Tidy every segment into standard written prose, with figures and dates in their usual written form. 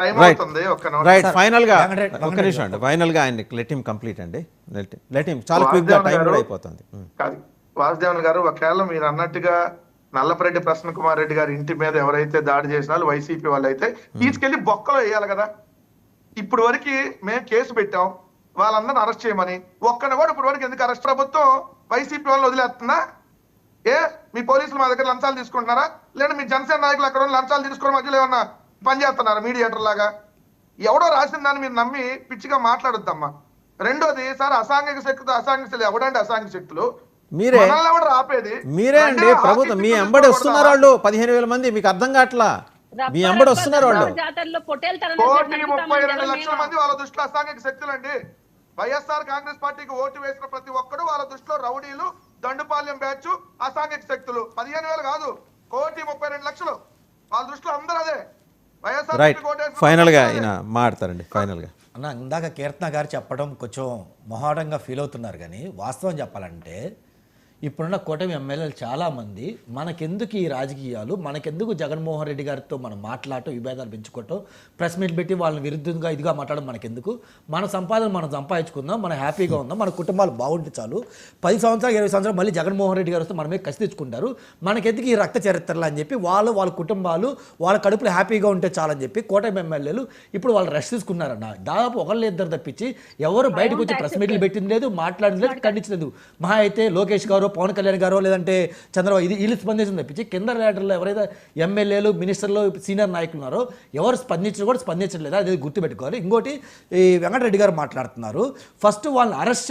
Time right అవుతుంది. Right ఫైనల్గా ఒక నిమిషం అండి, ఫైనల్గా ఆయన లెట్ హిమ్ కంప్లీట్ అండి, లెట్ హిమ్ చాలా క్విక్గా టైం కూడా అయిపోతుంది. వాసుదేవన్ గారు, ఒకవేళ మీరు అన్నట్టుగా నల్లపరెడ్డి ప్రసన్న కుమార్ రెడ్డి గారి ఇంటి మీద ఎవరైతే దాడి చేసిన వాళ్ళు వైసీపీ వాళ్ళు అయితే తీసుకెళ్లి బొక్కలో వేయాలి కదా. ఇప్పుడు వరకు మేము కేసు పెట్టాం వాళ్ళందరిని అరెస్ట్ చేయమని, ఒక్కని కూడా ఇప్పుడు వరకు ఎందుకు అరెస్ట్? ప్రభుత్వం వైసీపీ వాళ్ళని వదిలేస్తుందా? ఏ మీ పోలీసులు మా దగ్గర లంచాలు తీసుకుంటున్నారా? లేదా మీ జనసేన నాయకులు అక్కడ లంచాలు తీసుకోవడం మధ్యలో ఏమన్నా పని చేస్తున్నారా మీడియేటర్ లాగా? ఎవడో రాసిన దాన్ని మీరు నమ్మి పిచ్చిగా మాట్లాడొద్దమ్మా. రెండోది, సార్ అసాంఘిక శక్తులు, అసాంఘిక శక్తులు ఎవడండి? అసాంఘిక శక్తులు మీరే ఆపేది మీరే అండి. ప్రభుత్వం మీ ఎంబడి వస్తున్నారు వాళ్ళు 15,000 మంది, మీకు అర్థం కావట్లా? మీ ఎంబడి వస్తున్నారు వాళ్ళు. 1,32,00,000 మంది వాళ్ళ దృష్టిలో అసాంఘిక శక్తులు అండి. వైఎస్ఆర్ కాంగ్రెస్ పార్టీకి ఓటు వేసిన ప్రతి ఒక్కడు వాళ్ళ దృష్టిలో రౌడీలు, దండుపాలెం బ్యాచ్, అసాంఘిక శక్తులు. 15,000 కాదు, 1,32,00,000 వాళ్ళ దృష్టిలో అందరూ అదే. రైట్ ఫైనల్గా ఈయన మాట్లాడతారండి. ఫైనల్గా అన్న, ఇందాక కీర్తన గారు చెప్పడం కొంచెం మొహాటంగా ఫీల్ అవుతున్నారు, కానీ వాస్తవం చెప్పాలంటే ఇప్పుడున్న కూటమి ఎమ్మెల్యేలు చాలామంది మనకెందుకు ఈ రాజకీయాలు, మనకెందుకు జగన్మోహన్ రెడ్డి గారితో మనం మాట్లాడటం, విభేదాలు పెంచుకోవటం, ప్రెస్ మీట్ పెట్టి వాళ్ళని విరుద్ధంగా ఇదిగా మాట్లాడడం మనకెందుకు? మన సంపాదన మనం సంపాదించుకుందాం, మనం హ్యాపీగా ఉందాం, మన కుటుంబాలు బాగుంటే చాలు. 10 సంవత్సరాలు 20 సంవత్సరాలు మళ్ళీ జగన్మోహన్ రెడ్డి గారు వస్తే మనమే కసి తెచ్చుకుంటారు, మనకెందుకు ఈ రక్త చరిత్రలు అని చెప్పి వాళ్ళ కుటుంబాలు వాళ్ళ కడుపులు హ్యాపీగా ఉంటే చాలని చెప్పి కూటమి ఎమ్మెల్యేలు ఇప్పుడు వాళ్ళు రెస్ట్ తీసుకున్నారన్న. దాదాపు ఒకళ్ళు ఇద్దరు తప్పించి ఎవరు బయటకు వచ్చి ప్రెస్ మీట్లు పెట్టింది లేదు, మాట్లాడింది లేదు, ఖండించలేదు. మహా అయితే లోకేష్ గారు, పవన్ కళ్యాణ్ గారో లేదంటే చంద్రబాబు వీళ్ళు స్పందించింది తప్పించి కింద లీడర్లో ఎవరైతే ఎమ్మెల్యేలు, మినిస్టర్లు, సీనియర్ నాయకులు ఉన్నారో ఎవరు స్పందించలేదు. అది గుర్తుపెట్టుకోవాలి. ఇంకోటి, ఈ వెంకటరెడ్డి గారు మాట్లాడుతున్నారు, ఫస్ట్ వాళ్ళని అరెస్ట్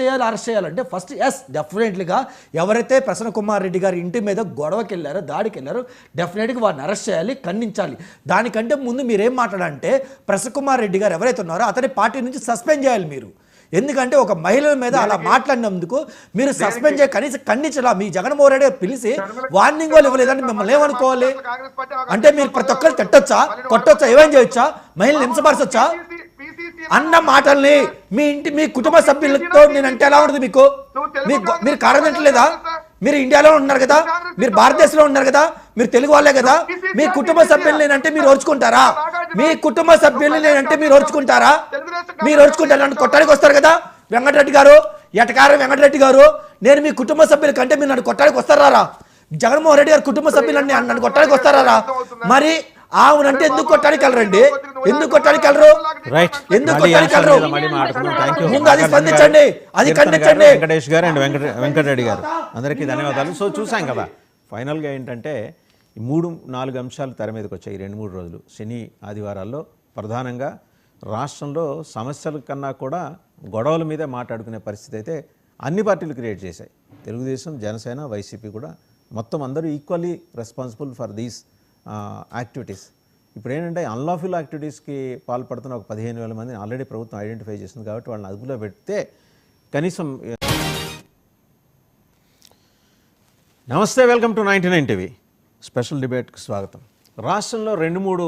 చేయాలంటే ఫస్ట్ డెఫినెట్లీగా ఎవరైతే ప్రసన్న కుమార్ రెడ్డి గారి ఇంటి మీద గొడవకి వెళ్ళారో, దాడికి వెళ్ళారో, డెఫినెట్గా వారిని అరెస్ట్ చేయాలి, ఖండించాలి. దానికంటే ముందు మీరేం మాట్లాడాలంటే ప్రసన్న కుమార్ రెడ్డి గారు ఎవరైతే ఉన్నారో అతని పార్టీ నుంచి సస్పెండ్ చేయాలి మీరు. ఎందుకంటే ఒక మహిళల మీద అలా మాట్లాడినందుకు మీరు సస్పెండ్ చేయ, కనీసం ఖండించలా. మీ జగన్మోహన్ రెడ్డి పిలిచి వార్నింగ్ వాళ్ళు ఇవ్వలేదంటే మిమ్మల్ని ఏమనుకోవాలి? అంటే మీరు ప్రతి ఒక్కరు తిట్టొచ్చా, కొట్టొచ్చా, ఏమేం చేయొచ్చా, మహిళలు హింసపరచొచ్చా అన్న మాటల్ని మీ కుటుంబ సభ్యులతో నేనంటే ఎలా ఉంటుంది మీకు? మీరు కారణం తింటలేదా? మీరు ఇండియాలో ఉన్నారు కదా, మీరు భారతదేశంలో ఉన్నారు కదా, మీరు తెలుగు వాళ్ళే కదా. మీ కుటుంబ సభ్యులు నేనంటే మీరు ఓర్చుకుంటారా? మీ కుటుంబ సభ్యులు నేనంటే మీరు ఓర్చుకుంటారా? మీరు ఓర్చుకుంటారా? కొట్టడానికి వస్తారు కదా వెంకటరెడ్డి గారు, ఎటకారం వెంకటరెడ్డి గారు. నేను మీ కుటుంబ సభ్యుల కంటే మీరు నన్ను కొట్టడానికి వస్తారా? జగన్మోహన్ రెడ్డి గారు కుటుంబ సభ్యులన్నీ నన్ను కొట్టడానికి వస్తారా? మరి ఆవునంటే ఎందుకు కొట్టడానికి వెళ్ళరండి? ఎందుకు కొట్టడానికి వెళ్ళరు? ఎందుకు కొట్టడానికి వెళ్ళరు? ముందు అది స్పందించండి, అది ఖండించండి. వెంకటేష్ గారు అండ్ వెంకటరెడ్డి గారు అందరికీ ధన్యవాదాలు. సో చూసాం కదా, ఫైనల్గా ఏంటంటే ఈ 3-4 అంశాలు తెర మీదకి వచ్చాయి 2-3 రోజులు, శని ఆదివారాల్లో. ప్రధానంగా రాష్ట్రంలో సమస్యల కన్నా కూడా గొడవల మీదే మాట్లాడుకునే పరిస్థితి అయితే అన్ని పార్టీలు క్రియేట్ చేశాయి. తెలుగుదేశం, జనసేన, వైసీపీ కూడా మొత్తం అందరూ equally responsible for these activities. ఇప్పుడు ఏంటంటే అన్లాఫుల్ యాక్టివిటీస్కి పాల్పడుతున్న ఒక 15,000 మందిని ఆల్రెడీ ప్రభుత్వం ఐడెంటిఫై చేసింది కాబట్టి వాళ్ళని అదుపులో పెడితే కనీసం. నమస్తే, వెల్కమ్ టు 99 టీవీ స్పెషల్ డిబేట్కి స్వాగతం. రాష్ట్రంలో 2-3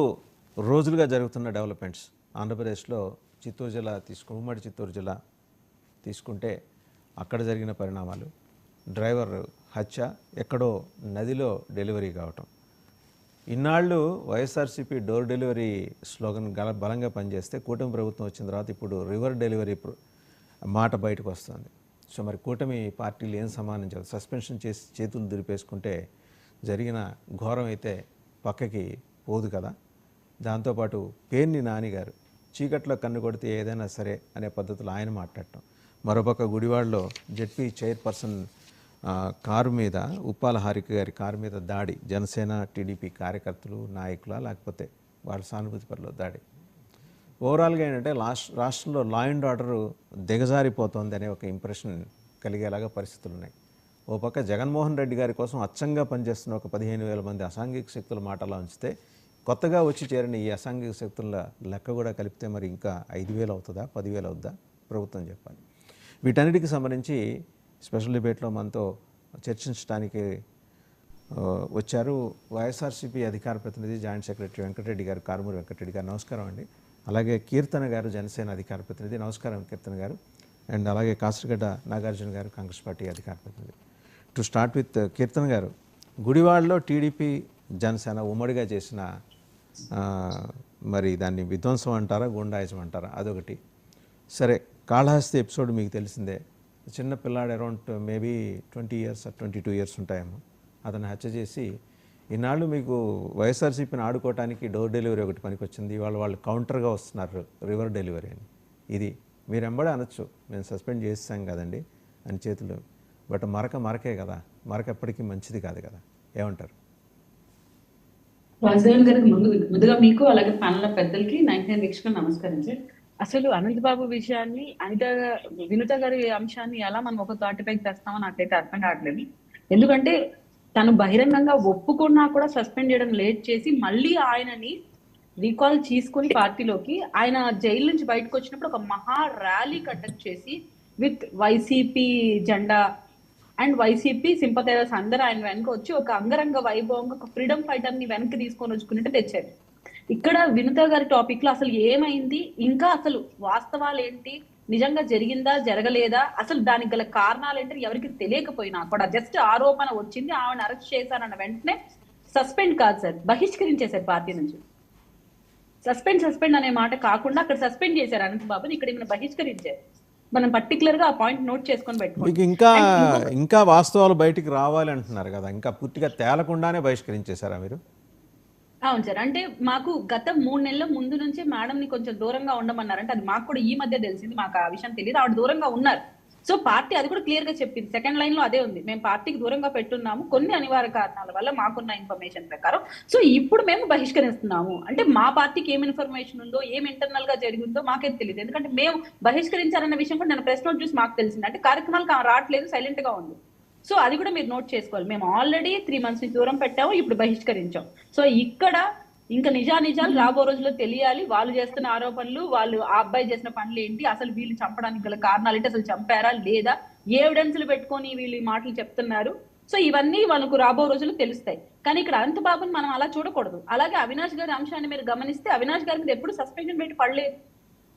రోజులుగా జరుగుతున్న డెవలప్మెంట్స్. ఆంధ్రప్రదేశ్లో చిత్తూరు జిల్లా ఉమ్మడి చిత్తూరు జిల్లా తీసుకుంటే అక్కడ జరిగిన పరిణామాలు, డ్రైవర్ హత్య, ఎక్కడో నదిలో డెలివరీ కావటం. ఇన్నాళ్ళు వైఎస్ఆర్సీపీ డోర్ డెలివరీ స్లోగన్ బలంగా పనిచేస్తే కూటమి ప్రభుత్వం వచ్చిన తర్వాత ఇప్పుడు రివర్ డెలివరీ మాట బయటకు వస్తుంది. సో మరి కూటమి పార్టీలు ఏం సమానించాలి? సస్పెన్షన్ చేసి చేతులు దులిపేసుకుంటే జరిగిన ఘోరం అయితే పక్కకి పోదు కదా. దాంతోపాటు పేర్ని నాని గారు చీకట్లో కన్ను కొడితే ఏదైనా సరే అనే పద్ధతిలో ఆయన మాట్లాడటం. మరోపక్క గుడివాడలో జెడ్పీ చైర్పర్సన్ కారు మీద, ఉప్పాల హారిక గారి కారు మీద దాడి. జనసేన, టీడీపీ కార్యకర్తలు, నాయకుల లేకపోతే వాళ్ళ సానుభూతి పరుల దాడి. ఓవరాల్గా ఏంటంటే రాష్ట్రంలో లా అండ్ ఆర్డర్ దిగజారిపోతుంది అనే ఒక ఇంప్రెషన్ కలిగేలాగా పరిస్థితులు ఉన్నాయి. ఓ పక్క జగన్మోహన్ రెడ్డి గారి కోసం అచ్చంగా పనిచేస్తున్న ఒక 15,000 మంది అసాంఘిక శక్తుల మాటలా ఉంచితే, కొత్తగా వచ్చి చేరిన ఈ అసాంఘిక శక్తుల లెక్క కూడా కలిపితే మరి ఇంకా 5,000 అవుతుందా, 10,000 అవుతుందా ప్రభుత్వం చెప్పాలి. వీటన్నిటికి సంబంధించి స్పెషల్ డిబేట్లో మనతో చర్చించడానికి వచ్చారు వైఎస్ఆర్సీపీ అధికార ప్రతినిధి, జాయింట్ సెక్రటరీ వెంకటరెడ్డి గారు, కారుమూరి వెంకటరెడ్డి గారు. నమస్కారం అండి. అలాగే కీర్తన గారు, జనసేన అధికార ప్రతినిధి. నమస్కారం కీర్తన గారు. అండ్ అలాగే కాసరగడ్డ నాగార్జున గారు, కాంగ్రెస్ పార్టీ అధికార ప్రతినిధి. టు స్టార్ట్ విత్ కీర్తన గారు, గుడివాడలో టీడీపీ, జనసేన ఉమ్మడిగా చేసిన మరి దాన్ని విధ్వంసం అంటారా గుండాయిజం అంటారా అదొకటి. సరే, కాళహస్తి ఎపిసోడ్ మీకు తెలిసిందే. చిన్న పిల్లాడు అరౌండ్ మేబీ 20 years 22 years ఉంటాయేమో, అతను హత్య చేసి ఈనాళ్ళు మీకు వైఎస్ఆర్సీపీని ఆడుకోవటానికి డోర్ డెలివరీ ఒకటి పనికొచ్చింది. వాళ్ళు కౌంటర్గా వస్తున్నారు రివర్ డెలివరీ అని. ఇది మీరు ఎంబడే అనొచ్చు మేము సస్పెండ్ చేస్తాం కదండి అని చేతులు, బట్ మరకే కదా, మరక ఎప్పటికీ మంచిది కాదు కదా. ఏమంటారు? వాసుదేవన్ గారికి ముందుగా మీకు అలాగే ప్యానల్ పెద్దలకి 99 వీక్షకులకు నమస్కారం సార్. అసలు అనంత్ బాబు విషయాన్ని వినుత గారి అంశాన్ని ఎలా మనం ఒక తాటిపైకి తెస్తామో నాకైతే అర్థం కావట్లేదు. ఎందుకంటే తను బహిరంగంగా ఒప్పుకున్నా కూడా సస్పెండ్ చేయడం లేట్ చేసి మళ్ళీ ఆయనని రీకాల్ తీసుకుని పార్టీలోకి ఆయన జైలు నుంచి బయటకు వచ్చినప్పుడు ఒక మహా ర్యాలీ కండక్ట్ చేసి విత్ వైసీపీ జెండా అండ్ వైసీపీ సింపథైజర్స్ అందరూ ఆయన వెనక వచ్చి ఒక అంగరంగ వైభవంగా ఒక ఫ్రీడమ్ ఫైటర్ ని వెనక్కి తీసుకొని వచ్చుకున్నట్టు తెచ్చారు. ఇక్కడ వినుత గారి టాపిక్ లో అసలు ఏమైంది, ఇంకా అసలు వాస్తవాలు ఏంటి, నిజంగా జరిగిందా జరగలేదా, అసలు దానికి గల కారణాలు ఏంటి ఎవరికి తెలియకపోయినా కూడా జస్ట్ ఆరోపణ వచ్చింది, ఆవిడ అరెస్ట్ చేశారన్న వెంటనే సస్పెండ్ కాదు సార్, బహిష్కరించేశారు పార్టీ నుంచి. సస్పెండ్ అనే మాట కాకుండా అక్కడ సస్పెండ్ చేశారు అనంత్ బాబుని, ఇక్కడ ఈమెను బహిష్కరించారు. మనం పర్టికులర్ గా ఆ పాయింట్ నోట్ చేసుకొని పెట్టుకోండి. మీకు ఇంకా వాస్తవాలు బయటికి రావాలి అంటున్నారు కదా, ఇంకా పూర్తిగా తేలకుండానే బహిష్కరించేశారా మీరు? అవును సార్, అంటే మాకు గత 3 నెలల ముందు నుంచి మేడం ని కొంచెం దూరంగా ఉండమన్నారంటే అది మాకు కూడా ఈ మధ్య తెలిసింది, మాకు ఆ విషయం తెలియదు. ఆవిడ దూరంగా ఉన్నారు. సో పార్టీ అది కూడా క్లియర్ గా చెప్పింది, సెకండ్ లైన్ లో అదే ఉంది, మేము పార్టీకి దూరంగా పెట్టున్నాము కొన్ని అనివార్య కారణాల వల్ల మాకున్న ఇన్ఫర్మేషన్ ప్రకారం. సో ఇప్పుడు మేము బహిష్కరిస్తున్నాము అంటే మా పార్టీకి ఏం ఇన్ఫర్మేషన్ ఉందో ఏం ఇంటర్నల్ గా జరిగిందో మాకే తెలియదు. ఎందుకంటే మేము బహిష్కరించారన్న విషయం కూడా నేను ప్రెస్ నోట్ చూసి మాకు తెలిసింది. అంటే కార్యక్రమాలకు రావట్లేదు, సైలెంట్ గా ఉంది. సో అది కూడా మీరు నోట్ చేసుకోవాలి. మేము ఆల్రెడీ 3 months నుంచి దూరం పెట్టాము, ఇప్పుడు బహిష్కరించాం. సో ఇక్కడ ఇంకా నిజాలు రాబో రోజుల్లో తెలియాలి. వాళ్ళు చేస్తున్న ఆరోపణలు, వాళ్ళు ఆ అబ్బాయి చేసిన పనులు ఏంటి, అసలు వీళ్ళు చంపడానికి గల కారణాలు ఏంటి, అసలు చంపారా లేదా, ఏ ఎవిడెన్స్లు పెట్టుకొని వీళ్ళు ఈ మాటలు చెప్తున్నారు. సో ఇవన్నీ వాళ్ళకు రాబో రోజుల్లో తెలుస్తాయి. కానీ ఇక్కడ అనంత్ బాబుని మనం అలా చూడకూడదు. అలాగే అవినాష్ గారి అంశాన్ని మీరు గమనిస్తే అవినాష్ గారి మీద ఎప్పుడు సస్పెన్షన్ పెట్టి పడలేదు.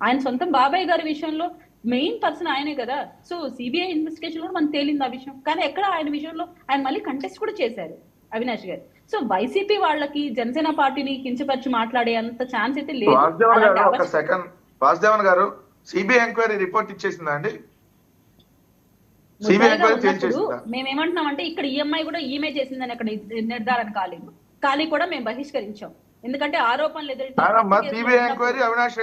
ఆయన సొంతం బాబాయ్ గారి విషయంలో మెయిన్ పర్సన్ ఆయనే కదా. సో సిబిఐ ఇన్వెస్టిగేషన్ కూడా మనకు తేలింది ఆ విషయం. కానీ ఎక్కడ ఆయన విషయంలో ఆయన మళ్ళీ కంటెస్ట్ కూడా చేశారు అవినాష్ గారు. సో వైసీపీ వాళ్ళకి జనసేన పార్టీని కించపరిచి మాట్లాడే అంత ఛాన్స్ అయితే లేదు. వాసుదేవన్ గారు సిబిఐ ఎంక్వైరీ రిపోర్ట్ ఇచ్చేసిందా అండి? CBI enquiry తేల్చేసిందా? మేమేమంటున్నాం అంటే ఇక్కడ ఈఎంఐ కూడా ఈమె చేసిందని అక్కడ నిర్ధారణ కాలేదు. ఖాళీ కూడా మేము బహిష్కరించాం. ఎందుకంటే ఆరోపణలు ఎదురు సిబిఐ ఎంక్వైరీ అవినాష్